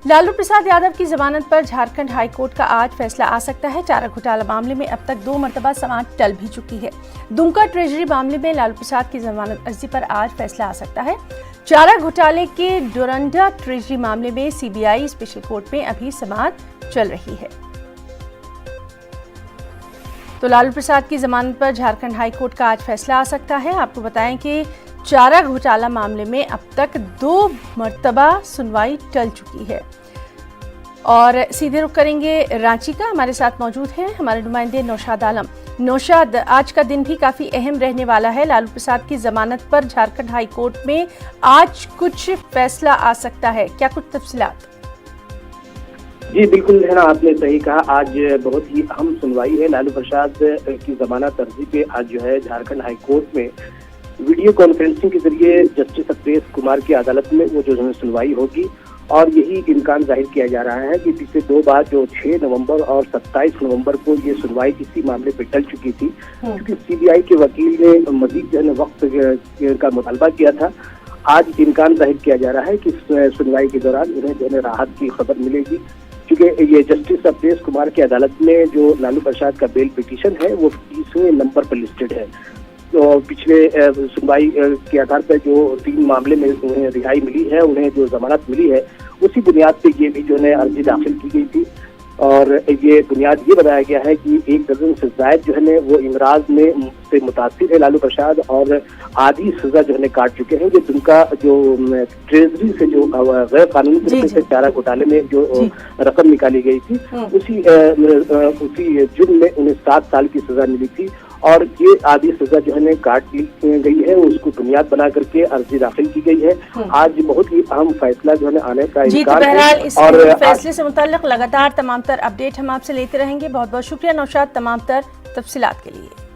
लालू प्रसाद यादव की जमानत पर झारखंड हाई कोर्ट का आज फैसला आ सकता है। चारा घोटाला मामले में अब तक 2 मरतबा समाअत टल भी चुकी है। दुमका ट्रेजरी मामले में लालू प्रसाद की जमानत अर्जी पर आज फैसला आ सकता है। चारा घोटाले के डोरंडा ट्रेजरी मामले में सीबीआई स्पेशल कोर्ट में अभी समाअत चल रही है। तो लालू प्रसाद की जमानत पर झारखंड हाई कोर्ट का आज फैसला आ सकता है। आपको बताएं कि चारा घोटाला मामले में अब तक 2 मरतबा सुनवाई टल चुकी है। और सीधे रुख करेंगे रांची का। हमारे साथ मौजूद हैं हमारे नुमाइंदे नौशाद आलम। नौशाद, आज का दिन भी काफी अहम रहने वाला है। लालू प्रसाद की जमानत पर झारखंड हाई कोर्ट में आज कुछ फैसला आ सकता है, क्या कुछ तफसीलात? जी बिल्कुल है ना, आपने सही कहा। आज बहुत ही अहम सुनवाई है। लालू प्रसाद की जमानत अर्जी पे आज जो है झारखंड हाई कोर्ट में वीडियो कॉन्फ्रेंसिंग के जरिए जस्टिस अप्रेश कुमार की अदालत में वो जो सुनवाई होगी। और यही इम्कान जाहिर किया जा रहा है कि पिछले 2 बार जो 6 नवंबर और 27 नवंबर को ये सुनवाई इसी मामले पे टल चुकी थी, क्योंकि सीबीआई के वकील ने मजीद वक्त का मुतालबा किया था। आज इम्कान जाहिर किया जा रहा है कि सुनवाई के दौरान उन्हें जो है राहत की खबर मिलेगी, क्योंकि ये जस्टिस अप्रेश कुमार की अदालत में जो लालू प्रसाद का बेल पिटीशन है वो 30वें नंबर पर लिस्टेड है। तो पिछले सुनवाई के आधार पर जो 3 मामले में उन्हें रिहाई मिली है, उन्हें जो जमानत मिली है, उसी बुनियाद पे ये भी जो है अर्जी दाखिल की गई थी। और ये बुनियाद ये बताया गया है कि 1 दर्जन से ज्यादा जो है वो इमराज में से मुतासिर है लालू प्रसाद, और आधी सजा जो है काट चुके हैं। जो दुमका जो ट्रेजरी से जो गैर कानूनी तरीके से चारा घोटाले में जो रकम निकाली गई थी, उसी जुर्म में उन्हें 7 साल की सजा मिली थी। और ये आधी सजा जो है काट दी गई है, उसको बुनियाद बना करके अर्जी दाखिल की गई है। आज बहुत ही अहम फैसला जो है आने का इम्कान है। इस और फैसले से मुताल्लिक लगातार तमाम तर अपडेट हम आपसे लेते रहेंगे। बहुत बहुत शुक्रिया नौशाद तमाम तर तफसीलात के लिए।